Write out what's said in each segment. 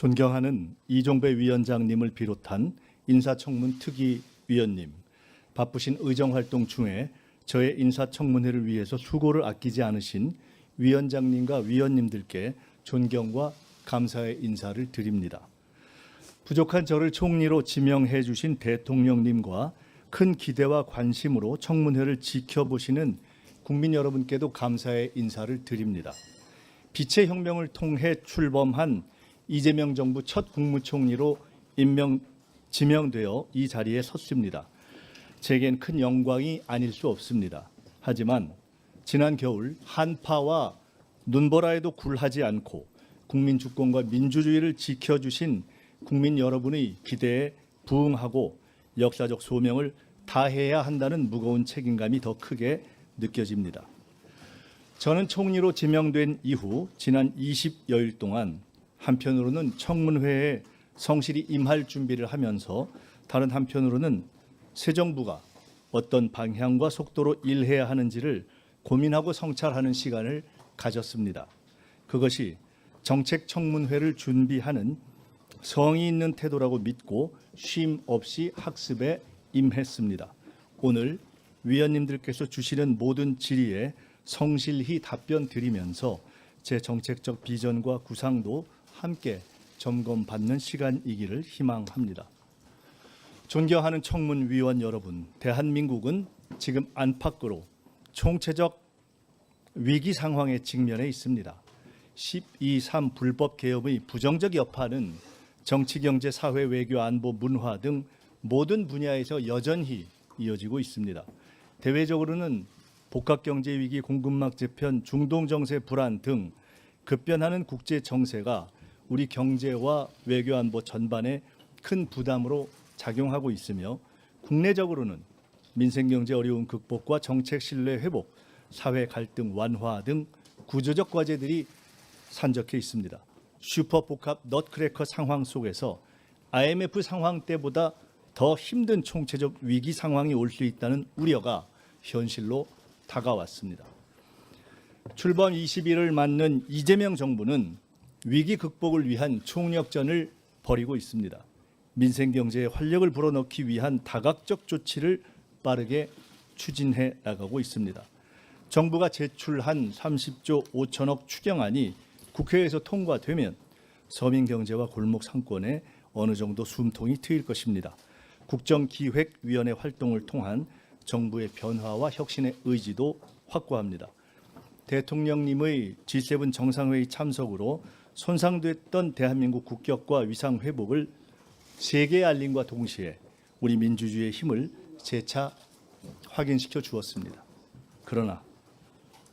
존경하는 이종배 위원장님을 비롯한 인사청문 특위위원님, 바쁘신 의정활동 중에 저의 인사청문회를 위해서 수고를 아끼지 않으신 위원장님과 위원님들께 존경과 감사의 인사를 드립니다. 부족한 저를 총리로 지명해 주신 대통령님과 큰 기대와 관심으로 청문회를 지켜보시는 국민 여러분께도 감사의 인사를 드립니다. 빛의 혁명을 통해 출범한 이재명 정부 첫 국무총리로 지명되어 이 자리에 섰습니다. 제겐 큰 영광이 아닐 수 없습니다. 하지만 지난 겨울 한파와 눈보라에도 굴하지 않고 국민 주권과 민주주의를 지켜주신 국민 여러분의 기대에 부응하고 역사적 소명을 다해야 한다는 무거운 책임감이 더 크게 느껴집니다. 저는 총리로 지명된 이후 지난 20여일 동안 한편으로는 청문회에 성실히 임할 준비를 하면서 다른 한편으로는 새 정부가 어떤 방향과 속도로 일해야 하는지를 고민하고 성찰하는 시간을 가졌습니다. 그것이 정책 청문회를 준비하는 성의 있는 태도라고 믿고 쉼 없이 학습에 임했습니다. 오늘 위원님들께서 주시는 모든 질의에 성실히 답변 드리면서 제 정책적 비전과 구상도 함께 점검받는 시간이기를 희망합니다. 존경하는 청문위원 여러분, 대한민국은 지금 안팎으로 총체적 위기 상황에 직면해 있습니다. 12.3 불법 개혁의 부정적 여파는 정치, 경제, 사회, 외교, 안보, 문화 등 모든 분야에서 여전히 이어지고 있습니다. 대외적으로는 복합경제 위기, 공급망 재편, 중동 정세 불안 등 급변하는 국제 정세가 우리 경제와 외교 안보 전반에 큰 부담으로 작용하고 있으며, 국내적으로는 민생 경제 어려움 극복과 정책 신뢰 회복, 사회 갈등 완화 등 구조적 과제들이 산적해 있습니다. 슈퍼 복합 넛크래커 상황 속에서 IMF 상황 때보다 더 힘든 총체적 위기 상황이 올 수 있다는 우려가 현실로 다가왔습니다. 출범 20일을 맞는 이재명 정부는 위기 극복을 위한 총력전을 벌이고 있습니다. 민생 경제에 활력을 불어넣기 위한 다각적 조치를 빠르게 추진해 나가고 있습니다. 정부가 제출한 30조 5천억 추경안이 국회에서 통과되면 서민 경제와 골목 상권에 어느 정도 숨통이 트일 것입니다. 국정기획위원회 활동을 통한 정부의 변화와 혁신의 의지도 확고합니다. 대통령님의 G7 정상회의 참석으로 손상됐던 대한민국 국격과 위상 회복을 세계에 알림과 동시에 우리 민주주의의 힘을 재차 확인시켜 주었습니다. 그러나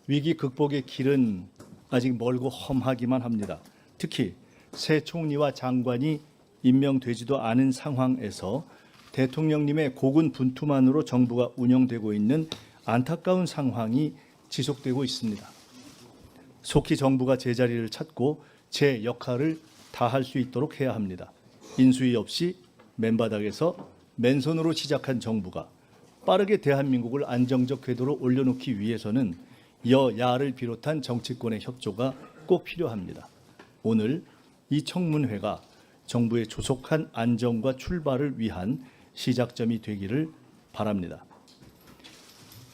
위기 극복의 길은 아직 멀고 험하기만 합니다. 특히 새 총리와 장관이 임명되지도 않은 상황에서 대통령님의 고군분투만으로 정부가 운영되고 있는 안타까운 상황이 지속되고 있습니다. 속히 정부가 제자리를 찾고 제 역할을 다할 수 있도록 해야 합니다. 인수위 없이 맨바닥에서 맨손으로 시작한 정부가 빠르게 대한민국을 안정적 궤도로 올려놓기 위해서는 여야를 비롯한 정치권의 협조가 꼭 필요합니다. 오늘 이 청문회가 정부의 조속한 안정과 출발을 위한 시작점이 되기를 바랍니다.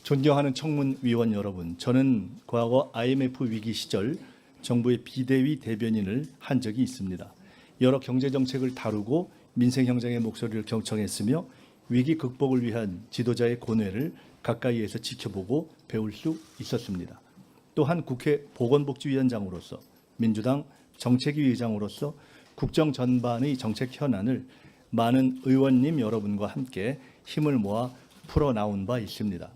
존경하는 청문위원 여러분, 저는 과거 IMF 위기 시절 정부의 비대위 대변인을 한 적이 있습니다. 여러 경제정책을 다루고 민생 현장의 목소리를 경청했으며 위기 극복을 위한 지도자의 고뇌를 가까이에서 지켜보고 배울 수 있었습니다. 또한 국회 보건복지위원장으로서 민주당 정책위 의장으로서 국정 전반의 정책 현안을 많은 의원님 여러분과 함께 힘을 모아 풀어나온 바 있습니다.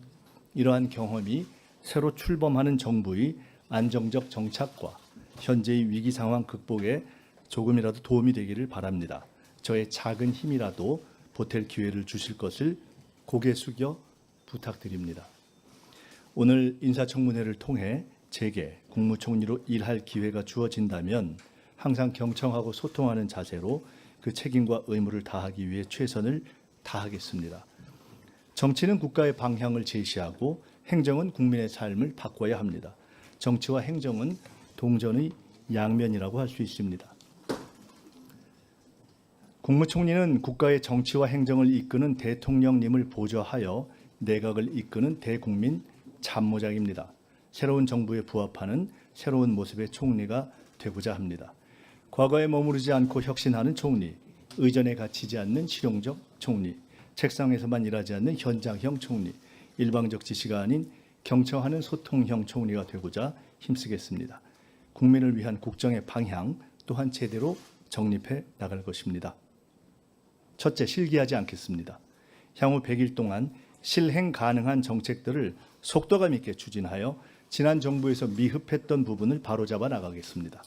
이러한 경험이 새로 출범하는 정부의 안정적 정착과 현재의 위기 상황 극복에 조금이라도 도움이 되기를 바랍니다. 저의 작은 힘이라도 보탤 기회를 주실 것을 고개 숙여 부탁드립니다. 오늘 인사청문회를 통해 제게 국무총리로 일할 기회가 주어진다면 항상 경청하고 소통하는 자세로 그 책임과 의무를 다하기 위해 최선을 다하겠습니다. 정치는 국가의 방향을 제시하고 행정은 국민의 삶을 바꿔야 합니다. 정치와 행정은 동전의 양면이라고 할 수 있습니다. 국무총리는 국가의 정치와 행정을 이끄는 대통령님을 보좌하여 내각을 이끄는 대국민 참모장입니다. 새로운 정부에 부합하는 새로운 모습의 총리가 되고자 합니다. 과거에 머무르지 않고 혁신하는 총리, 의전에 갇히지 않는 실용적 총리, 책상에서만 일하지 않는 현장형 총리, 일방적 지시가 아닌 경청하는 소통형 총리가 되고자 힘쓰겠습니다. 국민을 위한 국정의 방향 또한 제대로 정립해 나갈 것입니다. 첫째, 실기하지 않겠습니다. 향후 100일 동안 실행 가능한 정책들을 속도감 있게 추진하여 지난 정부에서 미흡했던 부분을 바로잡아 나가겠습니다.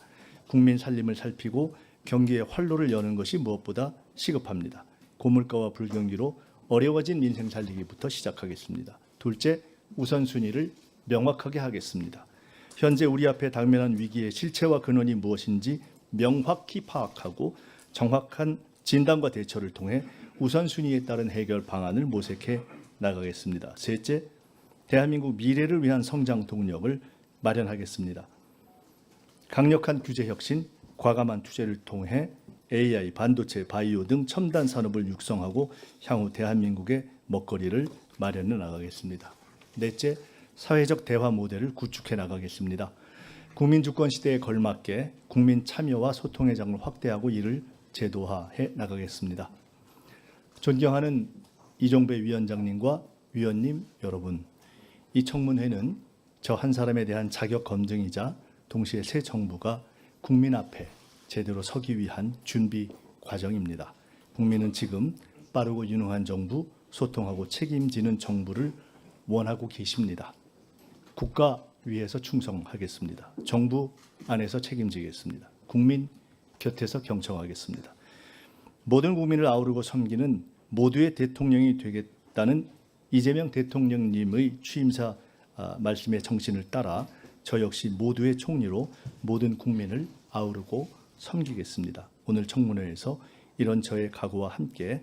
국민 살림을 살피고 경기의 활로를 여는 것이 무엇보다 시급합니다. 고물가와 불경기로 어려워진 민생 살리기부터 시작하겠습니다. 둘째, 우선순위를 명확하게 하겠습니다. 현재 우리 앞에 당면한 위기의 실체와 근원이 무엇인지 명확히 파악하고 정확한 진단과 대처를 통해 우선순위에 따른 해결 방안을 모색해 나가겠습니다. 셋째, 대한민국 미래를 위한 성장 동력을 마련하겠습니다. 강력한 규제 혁신, 과감한 투자를 통해 AI, 반도체, 바이오 등 첨단 산업을 육성하고 향후 대한민국의 먹거리를 마련해 나가겠습니다. 넷째, 사회적 대화 모델을 구축해 나가겠습니다. 국민 주권 시대에 걸맞게 국민 참여와 소통의 장을 확대하고 이를 제도화해 나가겠습니다. 존경하는 이종배 위원장님과 위원님 여러분, 이 청문회는 저 한 사람에 대한 자격 검증이자 동시에 새 정부가 국민 앞에 제대로 서기 위한 준비 과정입니다. 국민은 지금 빠르고 유능한 정부, 소통하고 책임지는 정부를 원하고 계십니다. 국가 위에서 충성하겠습니다. 정부 안에서 책임지겠습니다. 국민 곁에서 경청하겠습니다. 모든 국민을 아우르고 섬기는 모두의 대통령이 되겠다는 이재명 대통령님의 취임사 말씀의 정신을 따라 저 역시 모두의 총리로 모든 국민을 아우르고 섬기겠습니다. 오늘 청문회에서 이런 저의 각오와 함께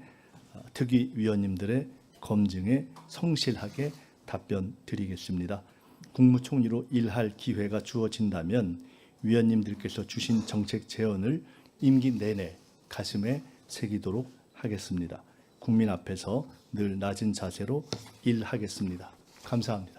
특위 위원님들의 검증에 성실하게 답변 드리겠습니다. 국무총리로 일할 기회가 주어진다면 위원님들께서 주신 정책 제언을 임기 내내 가슴에 새기도록 하겠습니다. 국민 앞에서 늘 낮은 자세로 일하겠습니다. 감사합니다.